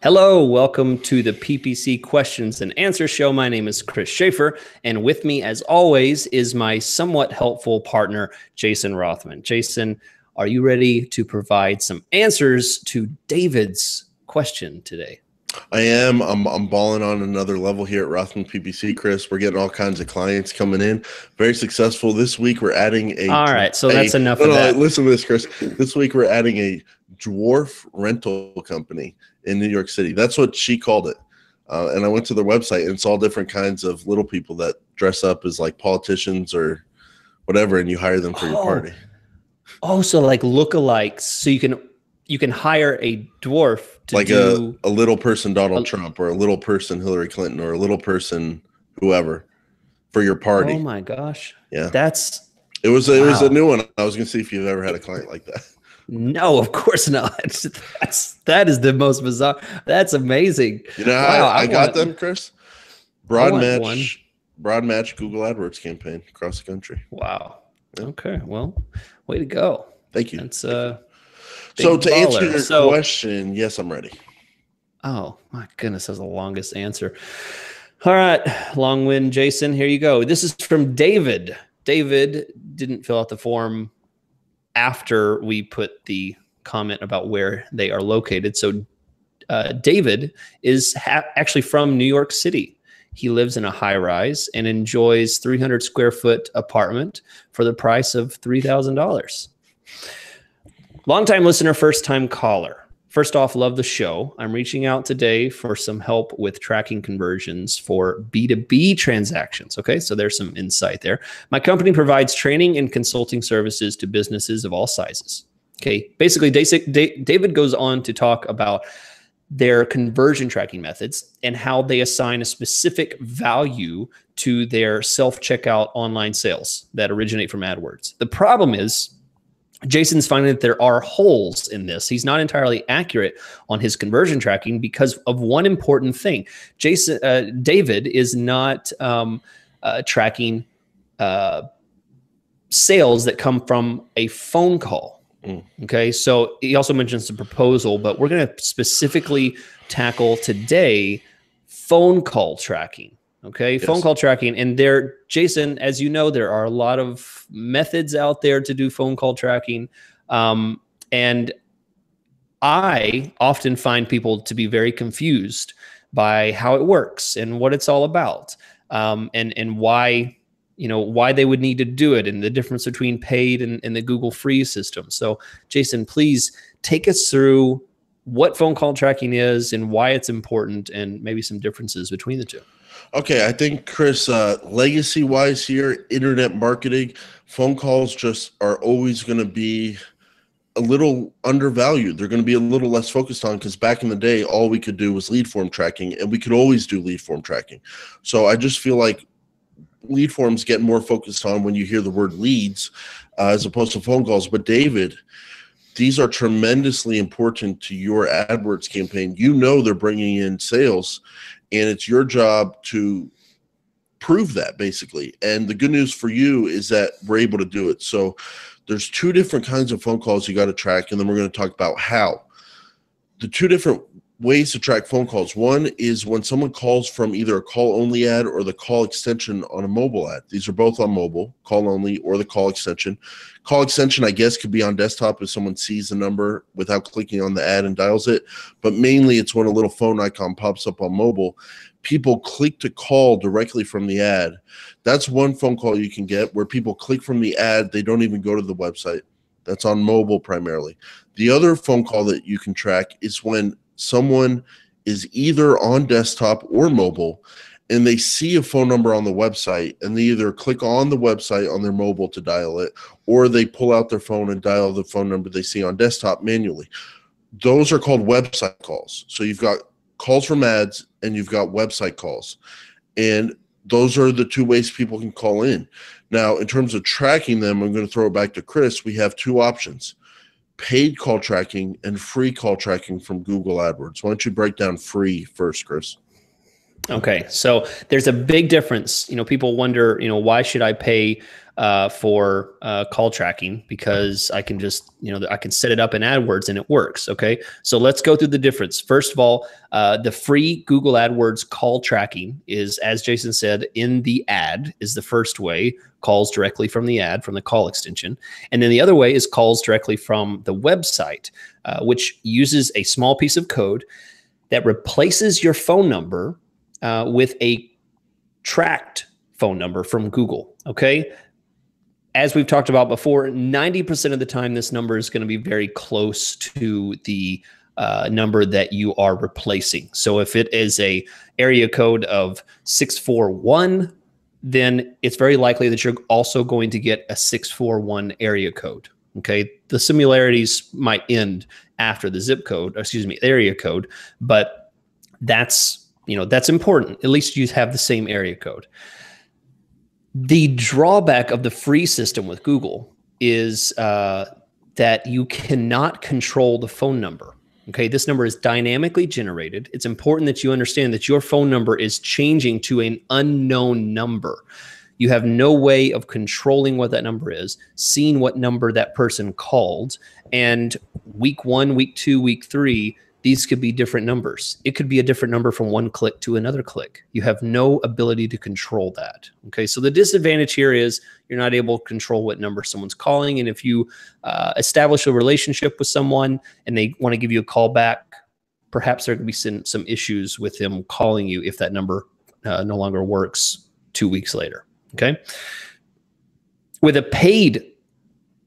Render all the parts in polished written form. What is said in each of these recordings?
Hello, welcome to the PPC Questions and Answers Show. My name is Chris Schaefer, and with me, as always, is my somewhat helpful partner, Jason Rothman. Jason, are you ready to provide some answers to David's question today? I am. I'm balling on another level here at Rothman PPC, Chris. We're getting all kinds of clients coming in. Very successful. This week we're adding a. All right, so that's enough of that. Listen to this, Chris. This week we're adding a dwarf rental company in New York City. That's what she called it. And I went to their website, and it's all different kinds of little people that dress up as like politicians or whatever, and you hire them for your party. Oh, so like lookalikes. So you can hire a dwarf to like do a little person Donald Trump, or a little person Hillary Clinton, or a little person whoever for your party. Oh my gosh. Yeah. It was a new one. I was going to see if you've ever had a client like that. No, of course not. That is the most bizarre. That's amazing. You know how I got them, Chris? Broad match Google AdWords campaign across the country. Wow. Yeah. Okay. Well, way to go. Thank you. That's so to answer your question, yes, I'm ready. Oh my goodness, that's the longest answer. All right, long wind, Jason. Here you go. This is from David. David didn't fill out the form after we put the comment about where they are located. So David is actually from New York City. He lives in a high rise and enjoys 300 square foot apartment for the price of $3,000. Longtime listener, first time caller. First off, love the show. I'm reaching out today for some help with tracking conversions for B2B transactions. Okay, so there's some insight there. My company provides training and consulting services to businesses of all sizes. Okay, basically, David goes on to talk about their conversion tracking methods and how they assign a specific value to their self-checkout online sales that originate from AdWords. The problem is, Jason's finding that there are holes in this. He's not entirely accurate on his conversion tracking because of one important thing. David is not tracking sales that come from a phone call. Okay, so he also mentions the proposal, but we're going to specifically tackle today phone call tracking. Okay, yes. Phone call tracking. And there, Jason, as you know, there are a lot of methods out there to do phone call tracking. And I often find people to be very confused by how it works and what it's all about, and why, why they would need to do it and the difference between paid and the Google free system. So Jason, please take us through what phone call tracking is and why it's important and maybe some differences between the two. Okay, I think, Chris, legacy-wise here, internet marketing, phone calls just are always going to be a little undervalued. They're going to be a little less focused on, because back in the day, all we could do was lead form tracking, and we could always do lead form tracking. So I just feel like lead forms get more focused on when you hear the word leads as opposed to phone calls. But David, these are tremendously important to your AdWords campaign. You know they're bringing in sales, and it's your job to prove that, basically. And the good news for you is that we're able to do it. So there's two different kinds of phone calls you got to track, and then we're going to talk about how. The two different ways to track phone calls. One is when someone calls from either a call-only ad or the call extension on a mobile ad. These are both on mobile, call-only or the call extension. Call extension, I guess, could be on desktop if someone sees the number without clicking on the ad and dials it. But mainly it's when a little phone icon pops up on mobile. People click to call directly from the ad. That's one phone call you can get where people click from the ad. They don't even go to the website. That's on mobile primarily. The other phone call that you can track is when someone is either on desktop or mobile and they see a phone number on the website, and they either click on the website on their mobile to dial it, or they pull out their phone and dial the phone number they see on desktop manually. Those are called website calls. So you've got calls from ads and you've got website calls. And those are the two ways people can call in. Now, in terms of tracking them, I'm going to throw it back to Chris. We have two options: paid call tracking and free call tracking from Google AdWords. Why don't you break down free first, Chris? Okay, so there's a big difference. People wonder, why should I pay for call tracking? Because I can just, I can set it up in AdWords and it works. Okay, so let's go through the difference. First of all, the free Google AdWords call tracking is, as Jason said, in the ad is the first way, calls directly from the ad, from the call extension. And then the other way is calls directly from the website, which uses a small piece of code that replaces your phone number with a tracked phone number from Google. Okay. As we've talked about before, 90% of the time, this number is going to be very close to the number that you are replacing. So if it is a area code of 641, then it's very likely that you're also going to get a 641 area code. Okay. The similarities might end after the zip code, area code, but that's important. At least you have the same area code. The drawback of the free system with Google is that you cannot control the phone number. Okay, this number is dynamically generated. It's important that you understand that your phone number is changing to an unknown number. You have no way of controlling what that number is, seeing what number that person called, and week 1, week 2, week 3, these could be different numbers. It could be a different number from one click to another click. You have no ability to control that. Okay, so the disadvantage here is you're not able to control what number someone's calling. And if you establish a relationship with someone and they want to give you a call back, perhaps there could be some issues with them calling you if that number no longer works 2 weeks later. Okay, with a paid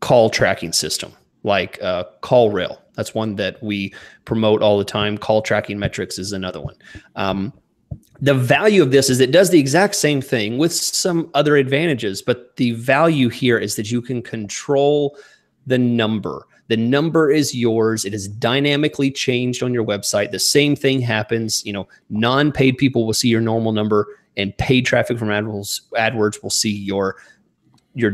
call tracking system like CallRail, that's one that we promote all the time. Call tracking metrics is another one. The value of this is it does the exact same thing with some other advantages, but the value here is that you can control the number. The number is yours. It is dynamically changed on your website. The same thing happens. Non-paid people will see your normal number, and paid traffic from AdWords will see your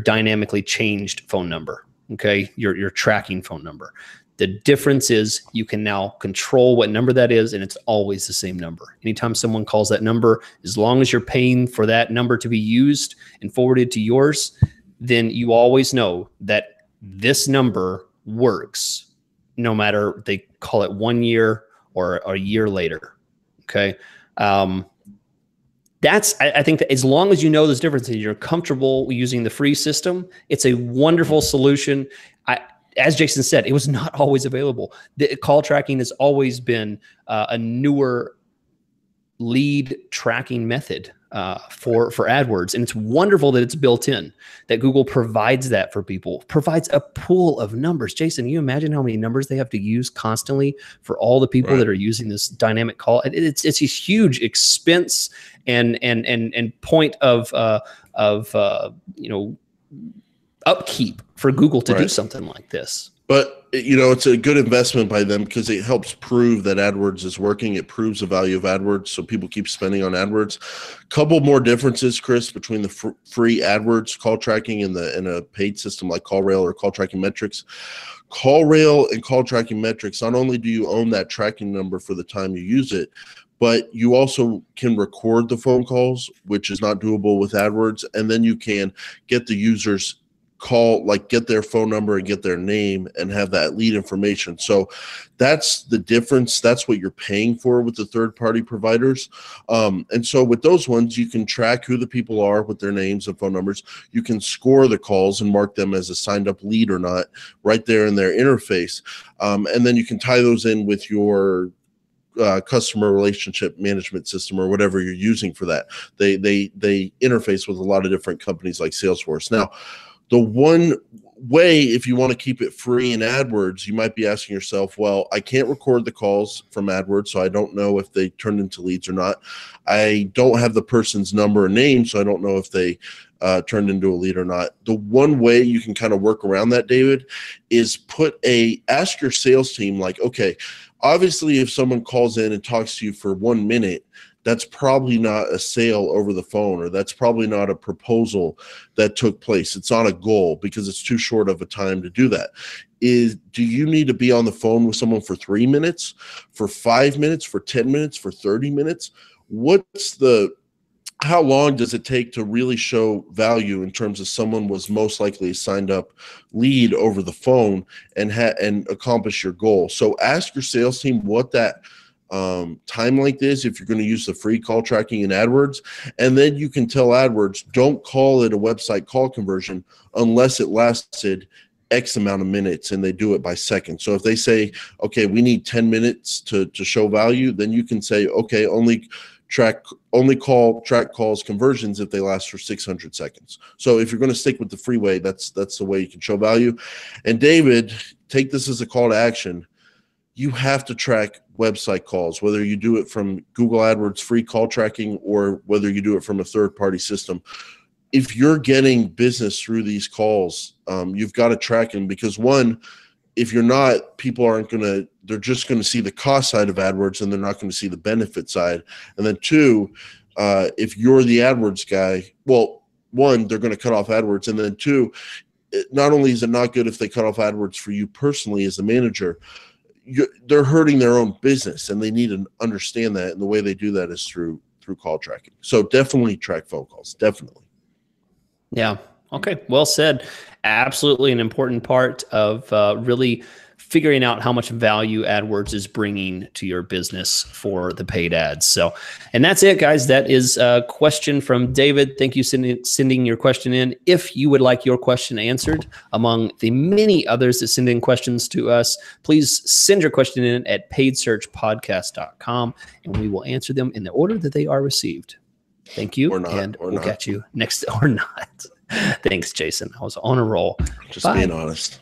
dynamically changed phone number. Okay, your tracking phone number. The difference is you can now control what number that is, and it's always the same number. Anytime someone calls that number, as long as you're paying for that number to be used and forwarded to yours, then you always know that this number works, no matter they call it 1 year or a year later. Okay. I think that as long as you know those differences, you're comfortable using the free system, it's a wonderful solution. As Jason said, it was not always available. The call tracking has always been a newer lead tracking method for AdWords. And it's wonderful that it's built in, that Google provides that for people, provides a pool of numbers. Jason, you imagine how many numbers they have to use constantly for all the people that are using this dynamic call? It's a huge expense and point of upkeep for Google to do something like this. But, it's a good investment by them because it helps prove that AdWords is working. It proves the value of AdWords, so people keep spending on AdWords. Couple more differences, Chris, between the free AdWords call tracking and a paid system like CallRail or Call Tracking Metrics. CallRail and Call Tracking Metrics, not only do you own that tracking number for the time you use it, but you also can record the phone calls, which is not doable with AdWords, and then you can get the users get their phone number and get their name and have that lead information. So that's the difference. That's what you're paying for with the third-party providers. And so with those ones, you can track who the people are with their names and phone numbers. You can score the calls and mark them as a signed-up lead or not right there in their interface. And then you can tie those in with your customer relationship management system or whatever you're using for that. They interface with a lot of different companies like Salesforce. Now, the one way, if you want to keep it free in AdWords, you might be asking yourself, well, I can't record the calls from AdWords, so I don't know if they turned into leads or not. I don't have the person's number or name, so I don't know if they turned into a lead or not. The one way you can kind of work around that, David, is ask your sales team, like, okay, obviously if someone calls in and talks to you for 1 minute, that's probably not a sale over the phone, or that's probably not a proposal that took place. It's not a goal because it's too short of a time to do that. Do you need to be on the phone with someone for 3 minutes, for 5 minutes, for 10 minutes, for 30 minutes? how long does it take to really show value in terms of someone was most likely a signed up lead over the phone and accomplish your goal? So ask your sales team what that time length is if you're going to use the free call tracking in AdWords. And then you can tell AdWords, don't call it a website call conversion unless it lasted X amount of minutes, and they do it by second. So if they say, okay, we need 10 minutes to show value, then you can say, okay, only track calls conversions if they last for 600 seconds. So if you're going to stick with the freeway, that's the way you can show value. And David, take this as a call to action. You have to track website calls, whether you do it from Google AdWords free call tracking or whether you do it from a third-party system. If you're getting business through these calls, you've got to track them, because one, if you're not, people aren't going to, they're just going to see the cost side of AdWords and they're not going to see the benefit side. And then two, if you're the AdWords guy, well, one, they're going to cut off AdWords. And then two, not only is it not good if they cut off AdWords for you personally as the manager, they're hurting their own business, and they need to understand that. And the way they do that is through call tracking. So definitely track phone calls. Definitely. Yeah. Okay. Well said. Absolutely an important part of really figuring out how much value AdWords is bringing to your business for the paid ads. So, and that's it, guys. That is a question from David. Thank you for sending your question in. If you would like your question answered among the many others that send in questions to us, please send your question in at paidsearchpodcast.com, and we will answer them in the order that they are received. Thank you. And we'll catch you next, or not. Thanks, Jason. I was on a roll. Just being honest.